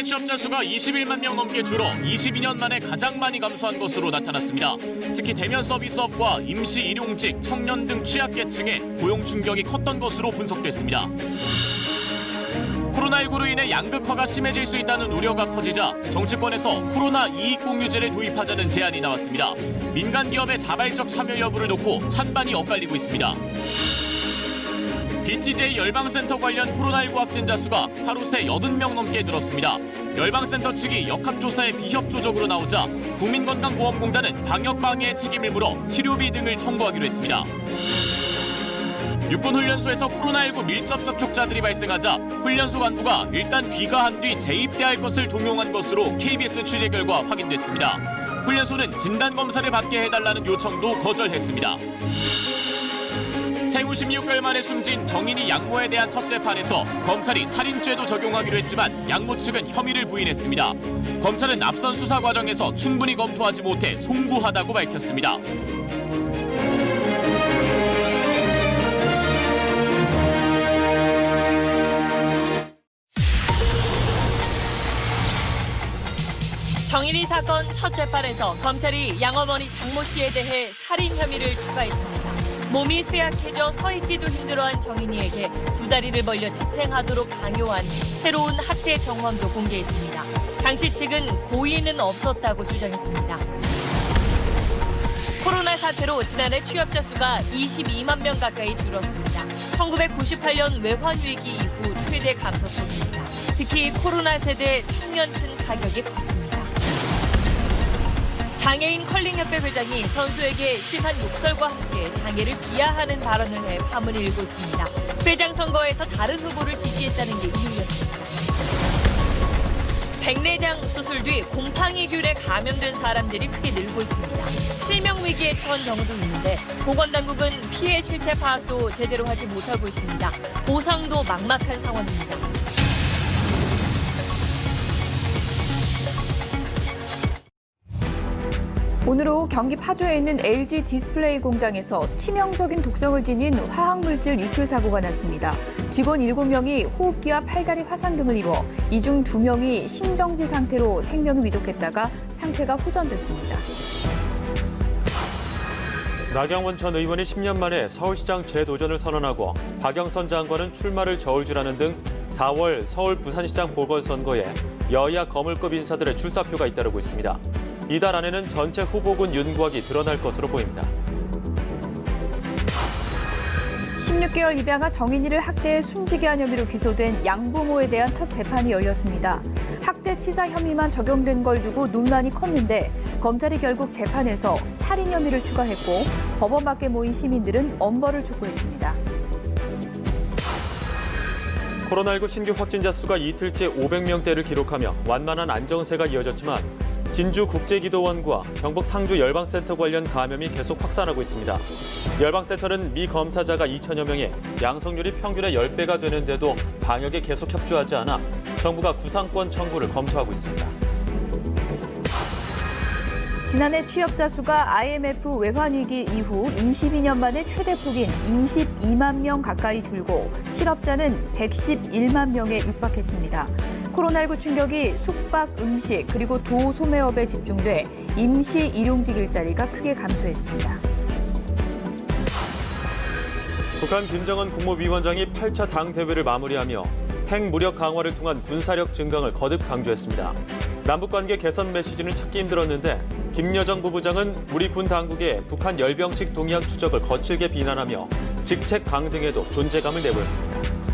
지난해 취업자 수가 21만 명 넘게 줄어 22년 만에 가장 많이 감소한 것으로 나타났습니다. 특히 대면 서비스업과 임시 일용직, 청년 등 취약계층에 고용 충격이 컸던 것으로 분석됐습니다. 코로나19로 인해 양극화가 심해질 수 있다는 우려가 커지자 정치권에서 코로나 이익공유제를 도입하자는 제안이 나왔습니다. 민간 기업의 자발적 참여 여부를 놓고 찬반이 엇갈리고 있습니다. BTJ 열방센터 관련 코로나19 확진자 수가 하루 새 80명 넘게 늘었습니다. 열방센터 측이 역학조사에 비협조적으로 나오자 국민건강보험공단은 방역방해의 책임을 물어 치료비 등을 청구하기로 했습니다. 육군훈련소에서 코로나19 밀접 접촉자들이 발생하자 훈련소 간부가 일단 귀가한 뒤 재입대할 것을 종용한 것으로 KBS 취재 결과 확인됐습니다. 훈련소는 진단검사를 받게 해달라는 요청도 거절했습니다. 생후 16개월 만에 숨진 정인이 양모에 대한 첫 재판에서 검찰이 살인죄도 적용하기로 했지만 양모 측은 혐의를 부인했습니다. 검찰은 앞선 수사 과정에서 충분히 검토하지 못해 송구하다고 밝혔습니다. 정인이 사건 첫 재판에서 검찰이 양어머니 장모 씨에 대해 살인 혐의를 추가했습니다. 몸이 쇠약해져 서 있기도 힘들어한 정인이에게 두 다리를 벌려 지탱하도록 강요한 새로운 학대 정황도 공개했습니다. 장 씨 측은 고의는 없었다고 주장했습니다. 코로나 사태로 지난해 취업자 수가 22만 명 가까이 줄었습니다. 1998년 외환위기 이후 최대 감소폭입니다. 특히 코로나 세대 청년층 가격이 컸습니다. 장애인 컬링협회 회장이 선수에게 심한 욕설과 함께 장애를 비하하는 발언을 해 파문을 일고 있습니다. 회장 선거에서 다른 후보를 지지했다는 게 이유였습니다. 백내장 수술 뒤 곰팡이균에 감염된 사람들이 크게 늘고 있습니다. 실명 위기에 처한 경우도 있는데 보건당국은 피해 실태 파악도 제대로 하지 못하고 있습니다. 보상도 막막한 상황입니다. 오늘 오후 경기 파주에 있는 LG 디스플레이 공장에서 치명적인 독성을 지닌 화학물질 유출 사고가 났습니다. 직원 7명이 호흡기와 팔다리 화상 등을 입어 이 중 2명이 심정지 상태로 생명을 위독했다가 상태가 호전됐습니다. 나경원 전 의원이 10년 만에 서울시장 재도전을 선언하고 박영선 장관은 출마를 저울질하는 등 4월 서울 부산시장 보궐선거에 여야 거물급 인사들의 출사표가 잇따르고 있습니다. 이달 안에는 전체 후보군 윤곽이 드러날 것으로 보입니다. 16개월 입양아 정인이를 학대해 숨지게 한 혐의로 기소된 양부모에 대한 첫 재판이 열렸습니다. 학대 치사 혐의만 적용된 걸 두고 논란이 컸는데 검찰이 결국 재판에서 살인 혐의를 추가했고 법원 밖에 모인 시민들은 엄벌을 촉구했습니다. 코로나19 신규 확진자 수가 이틀째 500명대를 기록하며 완만한 안정세가 이어졌지만 진주국제기도원과 경북 상주 열방센터 관련 감염이 계속 확산하고 있습니다. 열방센터는 미 검사자가 2천여 명에 양성률이 평균의 10배가 되는데도 방역에 계속 협조하지 않아 정부가 구상권 청구를 검토하고 있습니다. 지난해 취업자 수가 IMF 외환위기 이후 22년 만에 최대폭인 22만 명 가까이 줄고 실업자는 111만 명에 육박했습니다. 코로나19 충격이 숙박, 음식, 그리고 도소매업에 집중돼 임시 일용직 일자리가 크게 감소했습니다. 북한 김정은 국무위원장이 8차 당대회를 마무리하며 핵무력 강화를 통한 군사력 증강을 거듭 강조했습니다. 남북관계 개선 메시지는 찾기 힘들었는데 김여정 부부장은 우리 군 당국의 북한 열병식 동향 추적을 거칠게 비난하며 직책 강등에도 존재감을 내보였습니다.